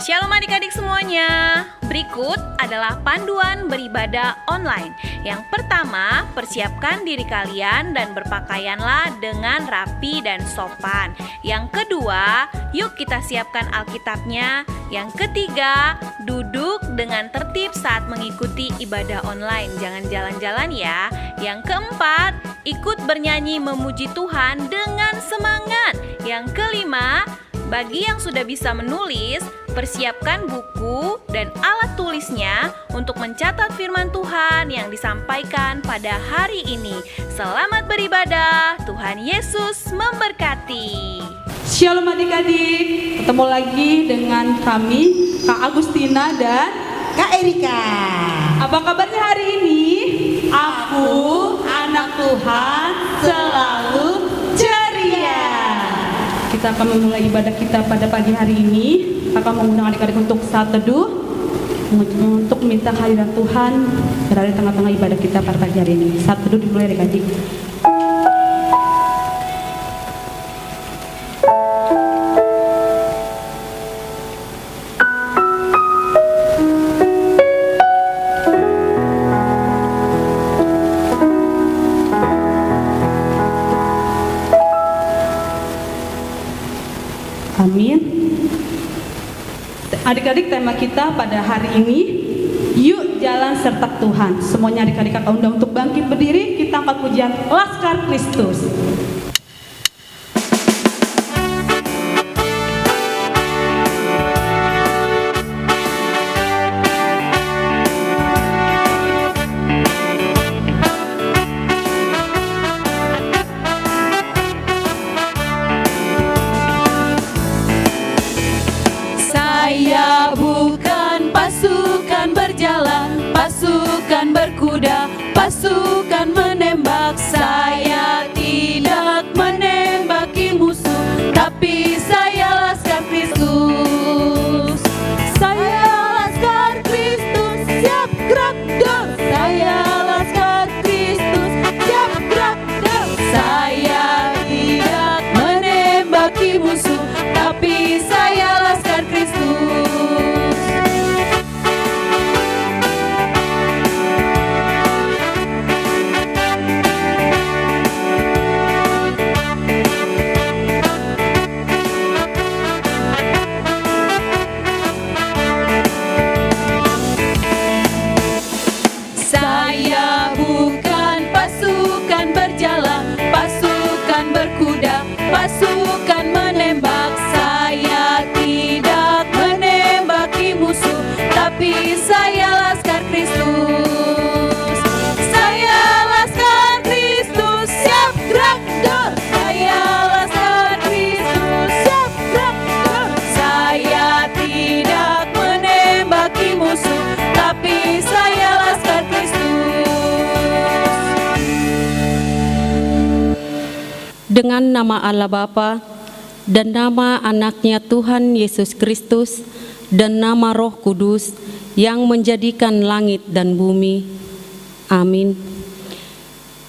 Shalom adik-adik semuanya. Berikut adalah panduan beribadah online. Yang pertama, persiapkan diri kalian dan berpakaianlah dengan rapi dan sopan. Yang kedua, yuk kita siapkan Alkitabnya. Yang ketiga, duduk dengan tertib saat mengikuti ibadah online. Jangan jalan-jalan ya. Yang keempat, ikut bernyanyi memuji Tuhan dengan semangat. Yang kelima, bagi yang sudah bisa menulis, persiapkan buku dan alat tulisnya untuk mencatat firman Tuhan yang disampaikan pada hari ini. Selamat beribadah, Tuhan Yesus memberkati. Shalom adik-adik, ketemu lagi dengan kami, Kak Agustina dan Kak Erika. apa kabarnya hari ini? Aku, anak Tuhan, selalu ceria. Kita akan memulai ibadah kita pada pagi hari ini. Akan mengundang adik-adik untuk saat teduh, untuk meminta kehadiran Tuhan berada di tengah-tengah ibadah kita pada pagi hari ini. Saat teduh dimulai adik-adik. Amin. Adik-adik, tema kita pada hari ini, yuk jalan serta Tuhan. Semuanya adik-adik kakak undang untuk bangkit berdiri. Kita angkat pujian Laskar Kristus. Saya bukan pasukan berjalan, pasukan berkuda, pasukan menembak. Saya tidak menembaki musuh, tapi saya Laskar Kristus. Saya Laskar Kristus, siap gerak dor. Saya Laskar Kristus, siap gerak dor. Saya tidak menembaki musuh, tapi saya Laskar Kristus. Saya bukan pasukan berjalan, pasukan berkuda, pasukan menembak. Saya tidak menembaki musuh, tapi saya Laskar Kristus. Saya Laskar Kristus, siap gerak dor. Saya Laskar Kristus, siap gerak dor. Saya tidak menembaki musuh, tapi saya Laskar Kristus. Dengan nama Allah Bapa dan nama anaknya Tuhan Yesus Kristus dan nama Roh Kudus yang menjadikan langit dan bumi. Amin.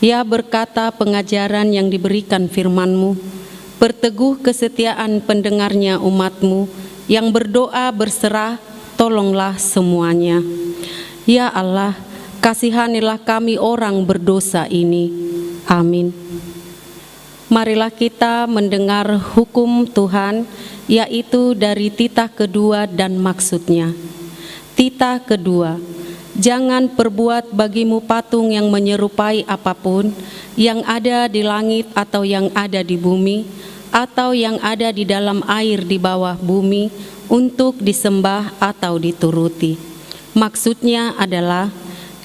Ya, berkata pengajaran yang diberikan firman-Mu, perteguh kesetiaan pendengarnya umat-Mu, yang berdoa berserah, tolonglah semuanya. Ya Allah, kasihanilah kami orang berdosa ini. Amin. Marilah kita mendengar hukum Tuhan, yaitu dari titah kedua dan maksudnya. Titah kedua, jangan perbuat bagimu patung yang menyerupai apapun, yang ada di langit atau yang ada di bumi, atau yang ada di dalam air di bawah bumi, untuk disembah atau dituruti. Maksudnya adalah,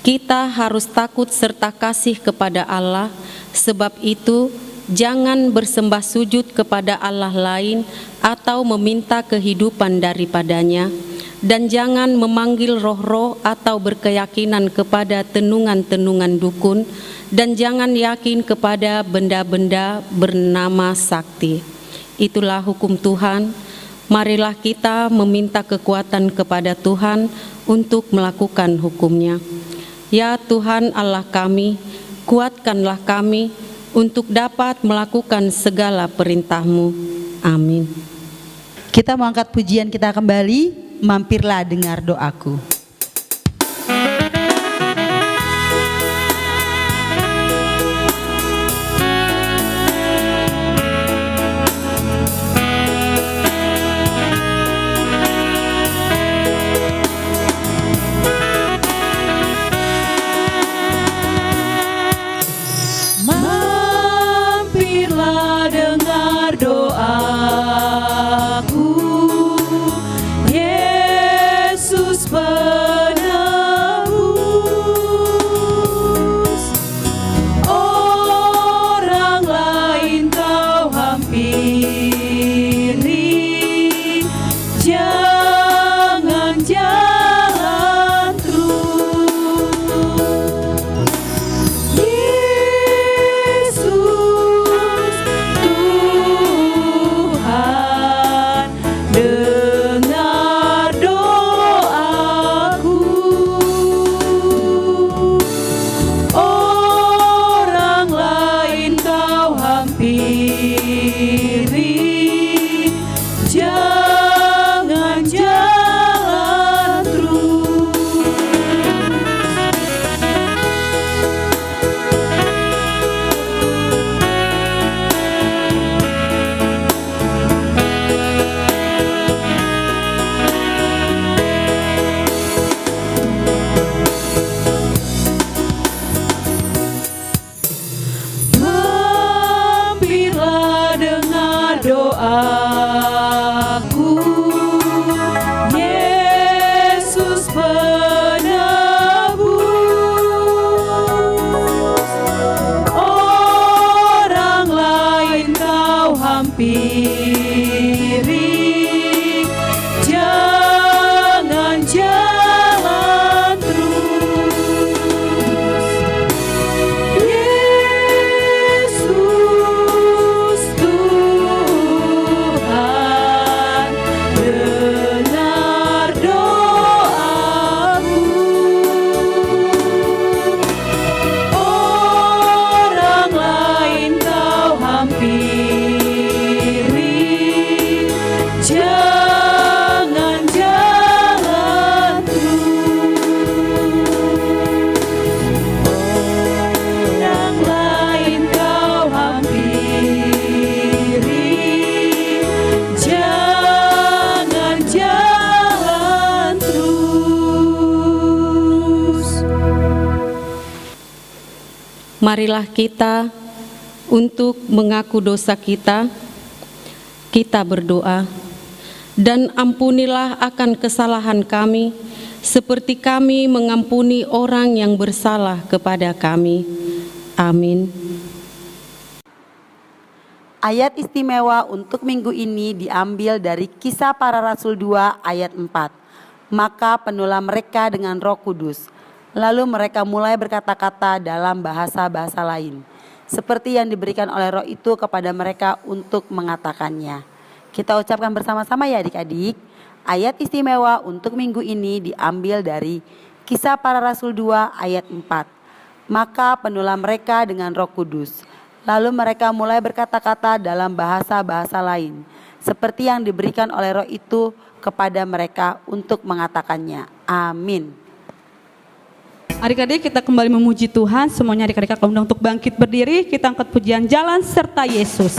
kita harus takut serta kasih kepada Allah, sebab itu, jangan bersembah sujud kepada Allah lain atau meminta kehidupan daripadanya, dan jangan memanggil roh-roh atau berkeyakinan kepada tenungan-tenungan dukun, dan jangan yakin kepada benda-benda bernama sakti. Itulah hukum Tuhan. Marilah kita meminta kekuatan kepada Tuhan untuk melakukan hukum-Nya. Ya Tuhan Allah kami, kuatkanlah kami untuk dapat melakukan segala perintah-Mu. Amin. Kita mau angkat pujian kita kembali. mampirlah dengar doaku. Mampirlah dengar doaku, Yesus penebus. Orang lain kau hampiri, jangan jalan terus. Yesus Tuhan, dengar doaku. Orang lain kau hampiri, jangan jalan terus. Mampirlah dengar doaku, Yesus penebus. Orang lain kau hampiri, jangan jalan terus. Yesus Tuhan, dengar doaku. Orang lain kau hampiri, jangan jalan terus. Orang lain kau hampiri, jangan jalan terus. Marilah kita untuk mengaku dosa kita berdoa. Dan ampunilah akan kesalahan kami, seperti kami mengampuni orang yang bersalah kepada kami. Amin. Ayat istimewa untuk minggu ini diambil dari Kisah Para Rasul 2 ayat 4. Maka penuhlah mereka dengan Roh Kudus. Lalu mereka mulai berkata-kata dalam bahasa-bahasa lain, seperti yang diberikan oleh Roh itu kepada mereka untuk mengatakannya. Kita ucapkan bersama-sama ya adik-adik. Ayat istimewa untuk minggu ini diambil dari Kisah Para Rasul 2 ayat 4. Maka penuhlah mereka dengan Roh Kudus. Lalu mereka mulai berkata-kata dalam bahasa-bahasa lain, seperti yang diberikan oleh Roh itu kepada mereka untuk mengatakannya. Amin. Adik-adik, kita kembali memuji Tuhan. Semuanya adik-adik akan undang untuk bangkit berdiri. Kita angkat pujian Jalan Serta Yesus.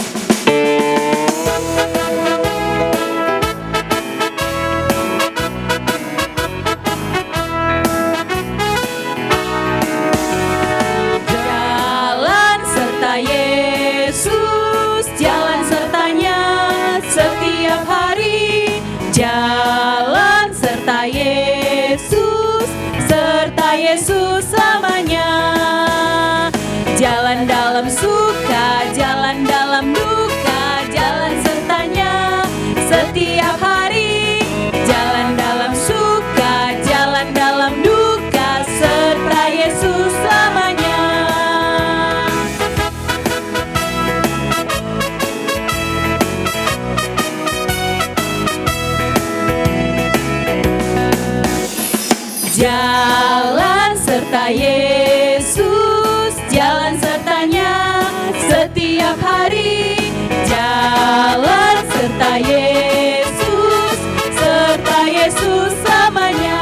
Jalan serta Yesus, jalan sertanya setiap hari. Jalan serta Yesus, serta Yesus selamanya. Jalan dalam suka, jalan dalam duka, jalan sertanya setiap hari. Jalan dalam suka, jalan dalam duka, serta Yesus selamanya. Jalan serta Yesus, jalan sertanya setiap hari. Jalan serta Yesus, serta Yesus Yesus selamanya.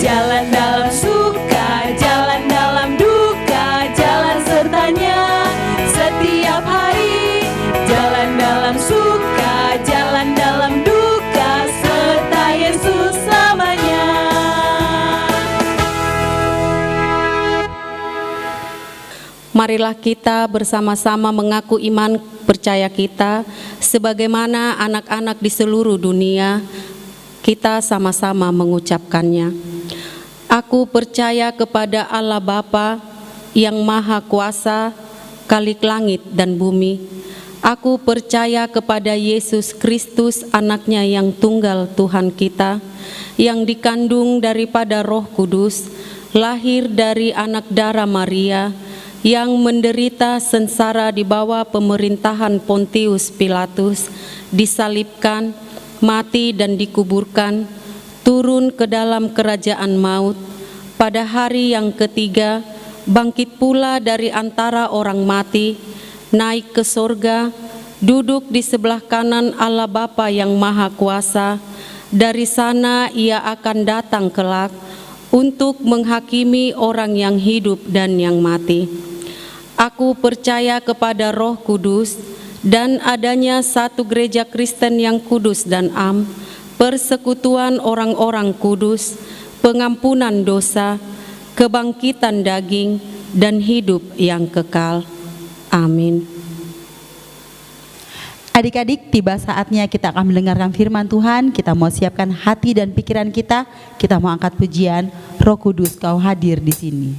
Jalan dalam suka, jalan dalam duka, jalan sertanya setiap hari. Jalan dalam suka, jalan dalam duka, serta Yesus selamanya. Marilah kita bersama-sama mengaku iman percaya kita sebagaimana anak-anak di seluruh dunia. Kita sama-sama mengucapkannya. Aku percaya kepada Allah Bapa yang Maha Kuasa, Khalik langit dan bumi. Aku percaya kepada Yesus Kristus, anaknya yang tunggal Tuhan kita, yang dikandung daripada Roh Kudus, lahir dari anak darah Maria, yang menderita sengsara di bawah pemerintahan Pontius Pilatus, disalibkan, mati dan dikuburkan, turun ke dalam kerajaan maut, pada hari yang ketiga bangkit pula dari antara orang mati, naik ke sorga, duduk di sebelah kanan Allah Bapa yang Maha Kuasa. Dari sana ia akan datang kelak untuk menghakimi orang yang hidup dan yang mati. Aku percaya kepada Roh Kudus dan adanya satu gereja Kristen yang kudus dan am, persekutuan orang-orang kudus, pengampunan dosa, kebangkitan daging, dan hidup yang kekal. Amin. Adik-adik, tiba saatnya kita akan mendengarkan firman Tuhan. Kita mau siapkan hati dan pikiran kita. Kita mau angkat pujian, Roh Kudus Kau hadir di sini.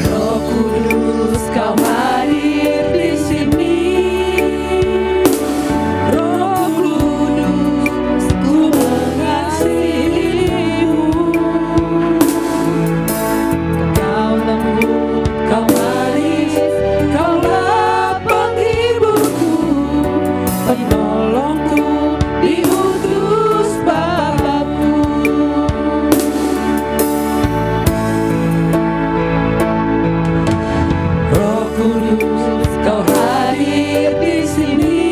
Roh Kudus Kau hadir di sini. Roh Kudus ku mengasihimu. Kau lembut, Kau manis, Kaulah penghiburku, penolongku, diutus Bapakku. Roh Kudus Kau hadir di sini.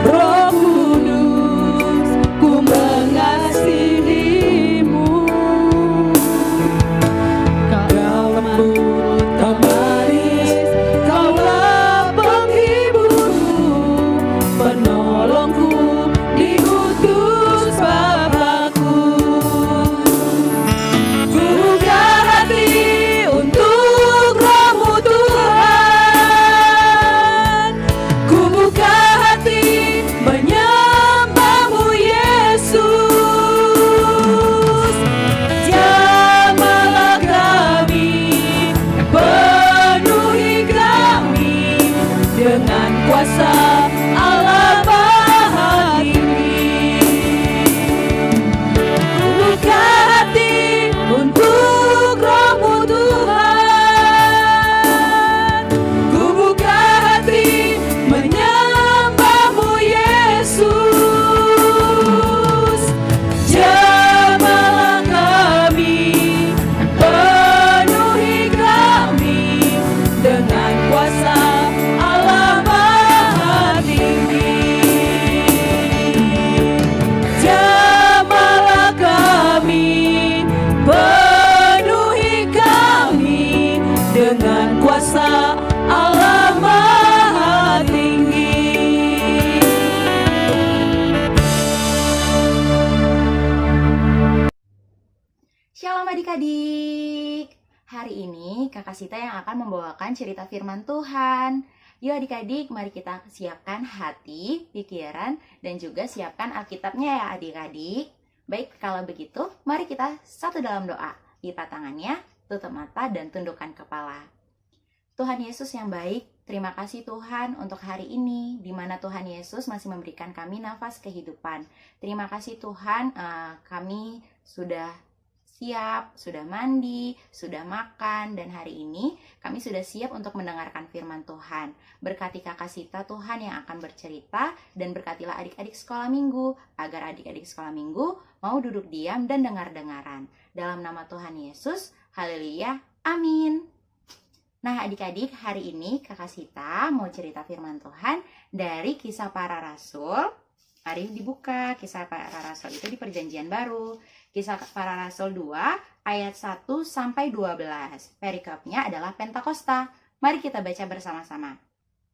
Roh Kudus ku mengasihimu. Kau lembut, Kau manis, Kaulah penghiburku, penolongku, diutus Bapakku. Ku buka hati untuk Roh-Mu Tuhan. Ku buka hati menyembah-Mu Yesus. Jamahlah kami, penuhi kami dengan kuasa Allah Maha Tinggi. Buka hati untuk Roh-Mu Tuhan. Ku buka hati menyembah-Mu Yesus. Jamahlah kami, penuhi kami dengan kuasa Allah Maha Tinggi. Jamahlah kami, penuhi kami dengan kuasa Allah Maha Tinggi. Shalom adik-adik. Hari ini Kakak Sita yang akan membawakan cerita firman Tuhan. Yuk adik-adik, mari kita siapkan hati, pikiran, dan juga siapkan Alkitabnya ya adik-adik. Baik, kalau begitu, mari kita satu dalam doa. Lipat tangannya, tutup mata, dan tundukkan kepala. Tuhan Yesus yang baik, terima kasih Tuhan untuk hari ini, di mana Tuhan Yesus masih memberikan kami nafas kehidupan. Terima kasih Tuhan, kami sudah siap, sudah mandi, sudah makan, dan hari ini kami sudah siap untuk mendengarkan firman Tuhan. Berkati Kakak Sita Tuhan yang akan bercerita, dan berkatilah adik-adik sekolah minggu, agar adik-adik sekolah minggu mau duduk diam dan dengar-dengaran. Dalam nama Tuhan Yesus, haleluya, amin. Nah adik-adik, hari ini Kakak Sita mau cerita firman Tuhan dari Kisah Para Rasul. Mari dibuka, Kisah Para Rasul itu di Perjanjian Baru. Kisah Para Rasul 2 ayat 1 sampai 12. Perikopnya adalah Pentakosta. Mari kita baca bersama-sama.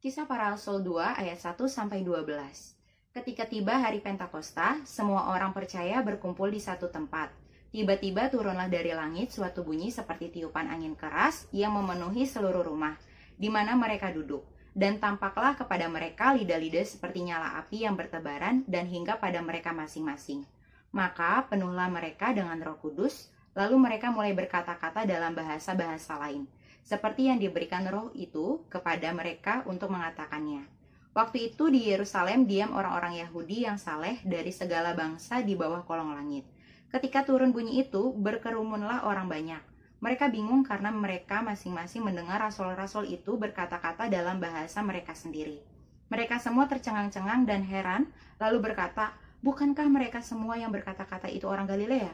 Kisah Para Rasul 2 ayat 1 sampai 12. Ketika tiba hari Pentakosta, semua orang percaya berkumpul di satu tempat. Tiba-tiba turunlah dari langit suatu bunyi seperti tiupan angin keras yang memenuhi seluruh rumah, di mana mereka duduk. Dan tampaklah kepada mereka lidah-lidah seperti nyala api yang bertebaran dan hingga pada mereka masing-masing. Maka penuhlah mereka dengan Roh Kudus, lalu mereka mulai berkata-kata dalam bahasa-bahasa lain, seperti yang diberikan Roh itu kepada mereka untuk mengatakannya. Waktu itu di Yerusalem diam orang-orang Yahudi yang saleh dari segala bangsa di bawah kolong langit. Ketika turun bunyi itu, berkerumunlah orang banyak. Mereka bingung karena mereka masing-masing mendengar rasul-rasul itu berkata-kata dalam bahasa mereka sendiri. Mereka semua tercengang-cengang dan heran, lalu berkata, "Bukankah mereka semua yang berkata-kata itu orang Galilea?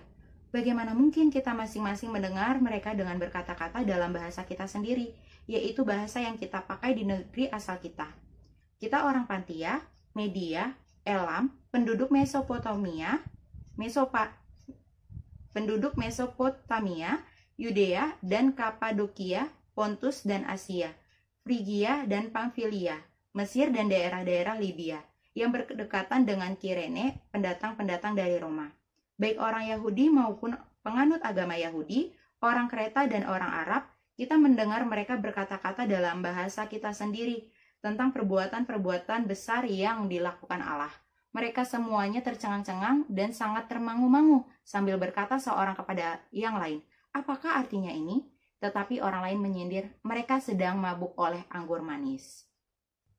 Bagaimana mungkin kita masing-masing mendengar mereka dengan berkata-kata dalam bahasa kita sendiri, yaitu bahasa yang kita pakai di negeri asal kita? Kita orang Partia, Media, Elam, penduduk Mesopotamia, Yudea dan Kapadokia, Pontus dan Asia, Frigia dan Pamfilia, Mesir dan daerah-daerah Libya, yang berdekatan dengan Kirene, pendatang-pendatang dari Roma. Baik orang Yahudi maupun penganut agama Yahudi, orang Kreta dan orang Arab, kita mendengar mereka berkata-kata dalam bahasa kita sendiri tentang perbuatan-perbuatan besar yang dilakukan Allah. Mereka semuanya tercengang-cengang dan sangat termangu-mangu sambil berkata seorang kepada yang lain, "Apakah artinya ini?" Tetapi orang lain menyindir, "Mereka sedang mabuk oleh anggur manis."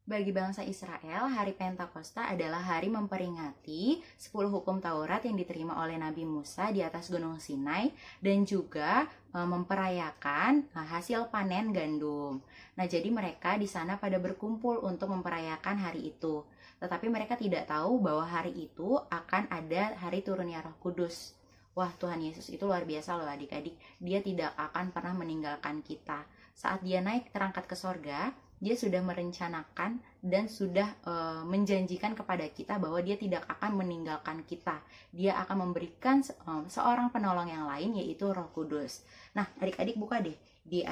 Bagi bangsa Israel, hari Pentakosta adalah hari memperingati 10 hukum Taurat yang diterima oleh Nabi Musa di atas Gunung Sinai dan juga memperayakan hasil panen gandum. Nah, jadi mereka di sana pada berkumpul untuk memperayakan hari itu. Tetapi mereka tidak tahu bahwa hari itu akan ada hari turunnya Roh Kudus. Wah, Tuhan Yesus itu luar biasa loh adik-adik. Dia tidak akan pernah meninggalkan kita. Saat dia naik terangkat ke sorga, dia sudah merencanakan dan sudah menjanjikan kepada kita bahwa dia tidak akan meninggalkan kita. Dia akan memberikan seorang penolong yang lain, yaitu Roh Kudus. Nah, adik-adik buka deh di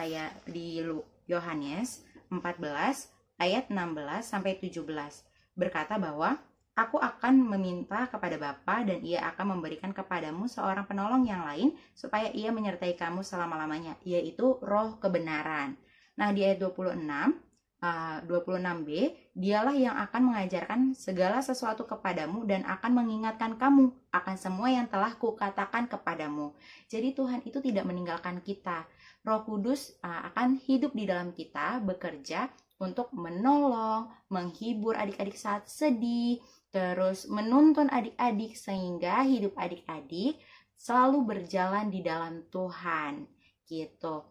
Yohanes 14 ayat 16 sampai 17. Berkata bahwa aku akan meminta kepada Bapa dan ia akan memberikan kepadamu seorang penolong yang lain supaya ia menyertai kamu selama-lamanya, yaitu Roh kebenaran. Nah, di ayat 26b, dialah yang akan mengajarkan segala sesuatu kepadamu dan akan mengingatkan kamu akan semua yang telah kukatakan kepadamu. Jadi Tuhan itu tidak meninggalkan kita. Roh Kudus akan hidup di dalam kita, bekerja untuk menolong, menghibur adik-adik saat sedih, terus menuntun adik-adik sehingga hidup adik-adik selalu berjalan di dalam Tuhan, gitu.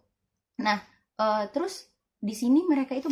Nah, terus di sini mereka itu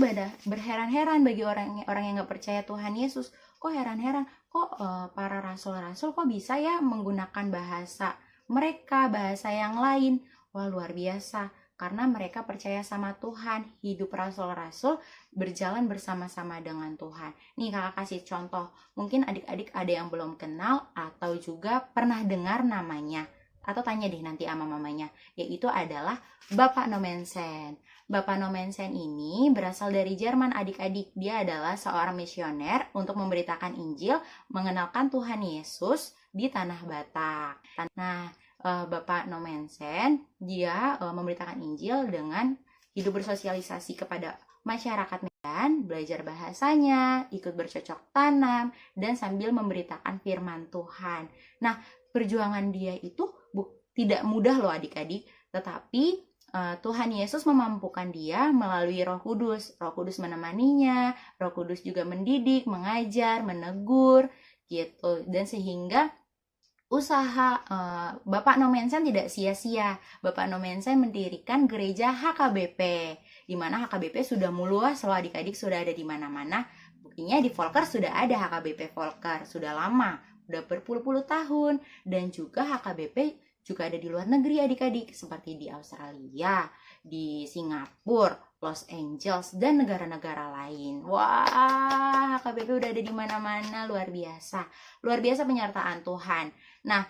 berheran-heran bagi orang yang nggak percaya Tuhan Yesus. Kok heran-heran? Kok para rasul-rasul kok bisa ya menggunakan bahasa mereka, bahasa yang lain? Wah, luar biasa. Karena mereka percaya sama Tuhan, hidup rasul-rasul berjalan bersama-sama dengan Tuhan. Nih kakak kasih contoh, mungkin adik-adik ada yang belum kenal atau juga pernah dengar namanya. Atau tanya deh nanti sama mamanya, yaitu adalah Bapak Nomensen. Bapak Nomensen ini berasal dari Jerman adik-adik. Dia adalah seorang misioner untuk memberitakan Injil, mengenalkan Tuhan Yesus di Tanah Batak. Nah, Bapak Nomensen, dia memberitakan Injil dengan hidup bersosialisasi kepada masyarakat Medan, belajar bahasanya, ikut bercocok tanam, dan sambil memberitakan firman Tuhan. Nah, perjuangan dia itu tidak mudah loh adik-adik, tetapi Tuhan Yesus memampukan dia melalui Roh Kudus. Roh Kudus menemaninya, Roh Kudus juga mendidik, mengajar, menegur, gitu. Dan sehingga usaha Bapak Nomensen tidak sia-sia. Bapak Nomensen mendirikan gereja HKBP, di mana HKBP sudah meluas loh adik-adik, sudah ada di mana-mana. Buktinya di Volker sudah ada HKBP Volker, sudah lama, udah berpuluh-puluh tahun. Dan juga HKBP juga ada di luar negeri adik-adik, seperti di Australia, di Singapura, Los Angeles, dan negara-negara lain. Wah, HKBP udah ada di mana-mana, luar biasa. Luar biasa penyertaan Tuhan. Nah,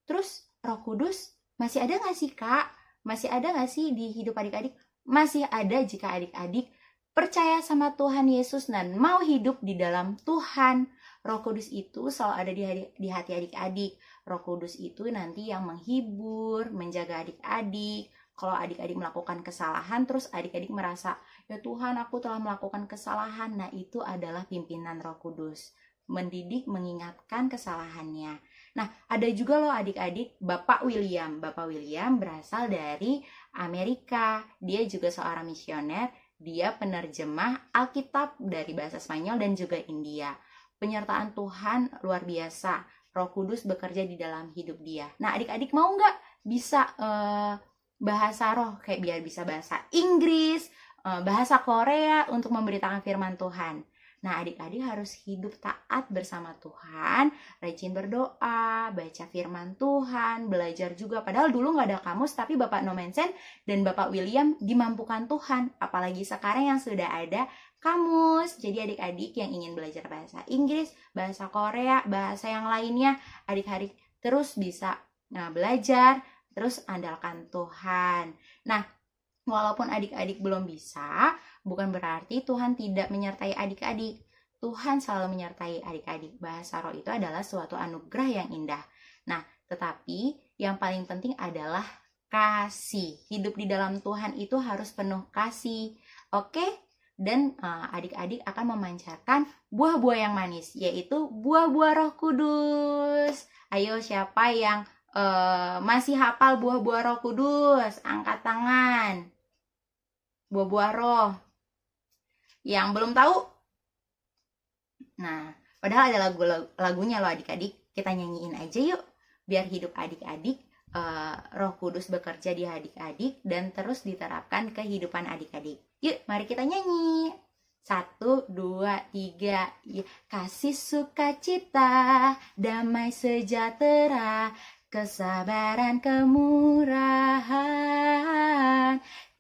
terus Roh Kudus masih ada nggak sih, Kak? Masih ada nggak sih di hidup adik-adik? Masih ada jika adik-adik percaya sama Tuhan Yesus dan mau hidup di dalam Tuhan. Roh Kudus itu selalu ada di hati adik-adik. Roh Kudus itu nanti yang menghibur, menjaga adik-adik. Kalau adik-adik melakukan kesalahan, terus adik-adik merasa, ya Tuhan, aku telah melakukan kesalahan. Nah, itu adalah pimpinan Roh Kudus. Mendidik, mengingatkan kesalahannya. Nah, ada juga loh adik-adik Bapak William. Bapak William berasal dari Amerika. Dia juga seorang misioner. Dia penerjemah Alkitab dari bahasa Spanyol dan juga India. Penyertaan Tuhan luar biasa. Roh Kudus bekerja di dalam hidup dia. Nah, adik-adik mau nggak bisa bahasa roh, kayak biar bisa bahasa Inggris, bahasa Korea untuk memberitakan firman Tuhan. Nah, adik-adik harus hidup taat bersama Tuhan, rajin berdoa, baca firman Tuhan, belajar juga. Padahal dulu nggak ada kamus, tapi Bapak Nomensen dan Bapak William dimampukan Tuhan. Apalagi sekarang yang sudah ada kamus. Jadi adik-adik yang ingin belajar bahasa Inggris, bahasa Korea, bahasa yang lainnya, adik-adik terus bisa belajar, terus andalkan Tuhan. Nah, walaupun adik-adik belum bisa, bukan berarti Tuhan tidak menyertai adik-adik. Tuhan selalu menyertai adik-adik. Bahasa roh itu adalah suatu anugerah yang indah. Nah, tetapi yang paling penting adalah kasih. Hidup di dalam Tuhan itu harus penuh kasih. Oke? Dan adik-adik akan memancarkan buah-buah yang manis, yaitu buah-buah Roh Kudus. Ayo, siapa yang masih hafal buah-buah Roh Kudus? Angkat tangan. Buah-buah roh. Yang belum tahu? Nah, padahal ada lagunya loh adik-adik. Kita nyanyiin aja yuk. Biar hidup adik-adik, Roh Kudus bekerja di adik-adik dan terus diterapkan ke kehidupan adik-adik. Yuk, mari kita nyanyi. 1, 2, 3. Ya. Kasih sukacita, damai sejahtera, kesabaran, kemurahan,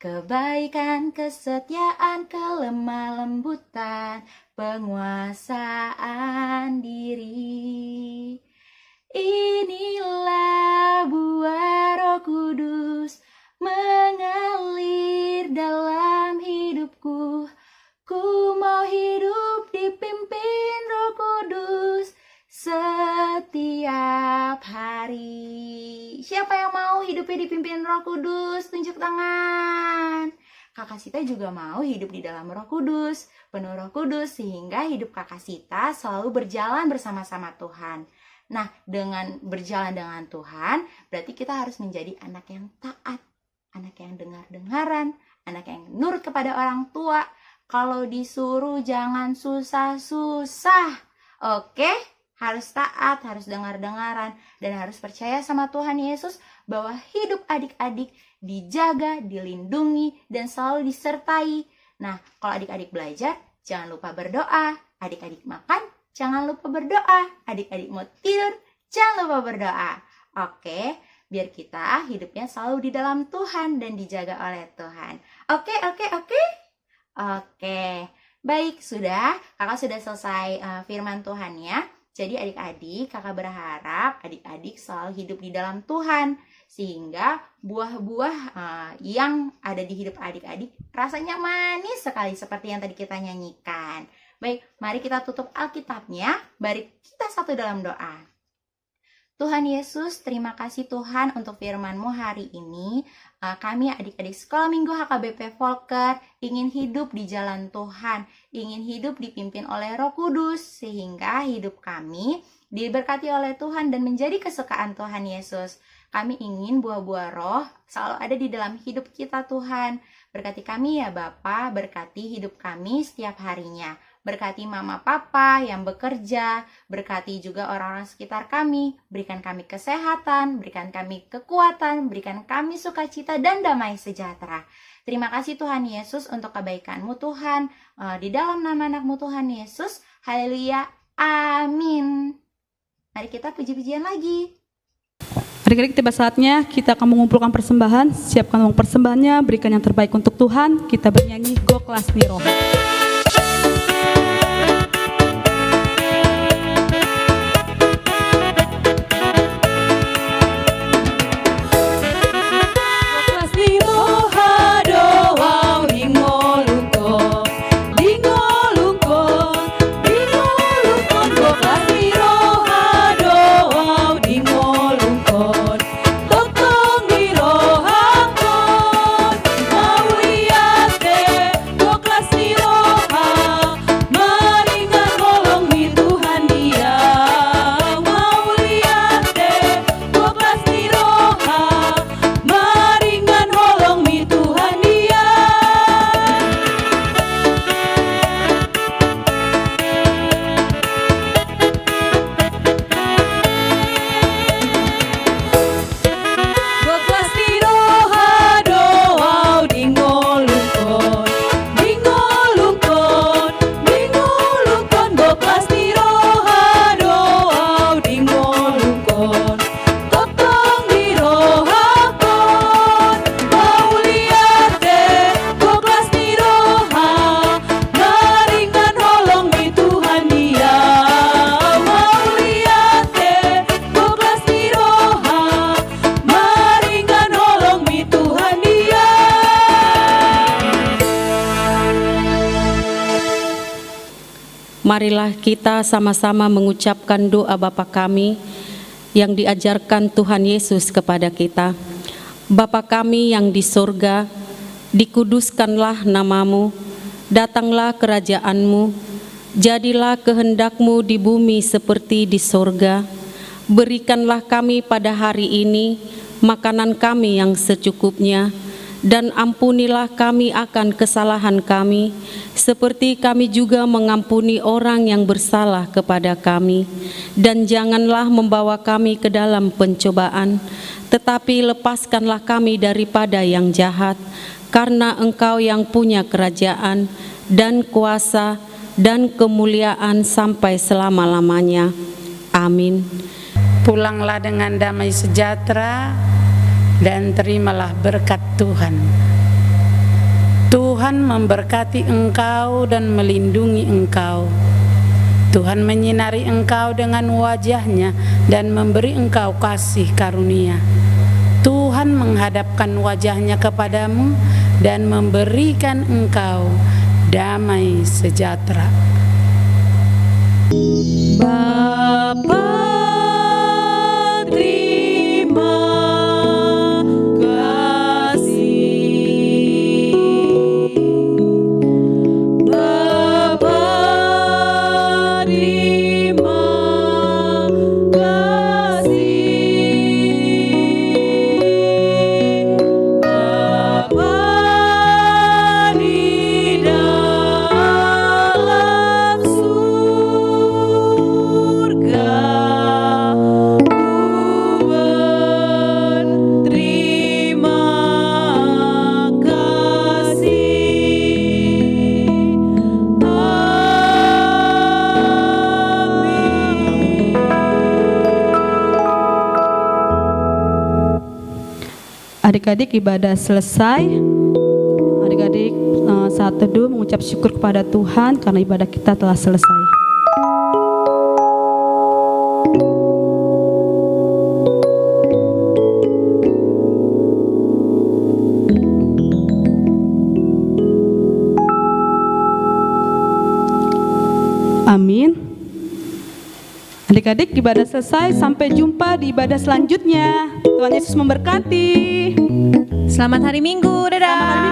kebaikan, kesetiaan, kelemah lembutan, penguasaan diri. Inilah buah Roh Kudus mengalir dalam hidupku. Ku mau hidup dipimpin Roh Kudus setiap hari. Siapa yang mau hidupnya dipimpin Roh Kudus? Tunjuk tangan. Kakak Sita juga mau hidup di dalam Roh Kudus, penuh Roh Kudus, sehingga hidup Kakak Sita selalu berjalan bersama-sama Tuhan. Nah, dengan berjalan dengan Tuhan, berarti kita harus menjadi anak yang taat, anak yang dengar-dengaran, anak yang nurut kepada orang tua. Kalau disuruh jangan susah-susah. Oke? Harus taat, harus dengar-dengaran, dan harus percaya sama Tuhan Yesus bahwa hidup adik-adik dijaga, dilindungi, dan selalu disertai. Nah, kalau adik-adik belajar, jangan lupa berdoa. Adik-adik makan, jangan lupa berdoa. Adik-adik mau tidur, jangan lupa berdoa. Oke, biar kita hidupnya selalu di dalam Tuhan dan dijaga oleh Tuhan. Oke. Baik, kakak sudah selesai firman Tuhan ya. Jadi adik-adik, kakak berharap adik-adik selalu hidup di dalam Tuhan. Sehingga buah-buah yang ada di hidup adik-adik rasanya manis sekali seperti yang tadi kita nyanyikan. Baik, mari kita tutup Alkitabnya. Mari kita satu dalam doa. Tuhan Yesus, terima kasih Tuhan untuk firman-Mu hari ini. Kami adik-adik Sekolah Minggu HKBP Volker ingin hidup di jalan Tuhan, ingin hidup dipimpin oleh Roh Kudus, sehingga hidup kami diberkati oleh Tuhan dan menjadi kesukaan Tuhan Yesus. Kami ingin buah-buah roh selalu ada di dalam hidup kita Tuhan. Berkati kami ya Bapa, berkati hidup kami setiap harinya. Berkati mama papa yang bekerja, berkati juga orang-orang sekitar kami, berikan kami kesehatan, berikan kami kekuatan, berikan kami sukacita dan damai sejahtera. Terima kasih Tuhan Yesus untuk kebaikan-Mu Tuhan, di dalam nama anak-Mu Tuhan Yesus. Haleluya, amin. Mari kita puji-pujian lagi. Adik-adik, tiba saatnya kita akan mengumpulkan persembahan. Siapkan uang persembahannya, berikan yang terbaik untuk Tuhan. Kita bernyanyi Go Kelas Niro. Marilah kita sama-sama mengucapkan doa Bapa kami yang diajarkan Tuhan Yesus kepada kita. Bapa kami yang di surga, dikuduskanlah nama-Mu, datanglah kerajaan-Mu, jadilah kehendak-Mu di bumi seperti di surga. Berikanlah kami pada hari ini makanan kami yang secukupnya, dan ampunilah kami akan kesalahan kami, seperti kami juga mengampuni orang yang bersalah kepada kami. Dan janganlah membawa kami ke dalam pencobaan, tetapi lepaskanlah kami daripada yang jahat, karena Engkau yang punya kerajaan dan kuasa dan kemuliaan sampai selama-lamanya. Amin. Pulanglah dengan damai sejahtera dan terimalah berkat Tuhan. Tuhan memberkati engkau dan melindungi engkau. Tuhan menyinari engkau dengan wajah-Nya dan memberi engkau kasih karunia. Tuhan menghadapkan wajah-Nya kepadamu dan memberikan engkau damai sejahtera. Bapa, terima Adik-adik, ibadah selesai. Adik-adik saat teduh mengucap syukur kepada Tuhan karena ibadah kita telah selesai. Amin. Adik-adik, ibadah selesai. Sampai jumpa di ibadah selanjutnya. Tuhan Yesus memberkati. Selamat hari Minggu, dadah.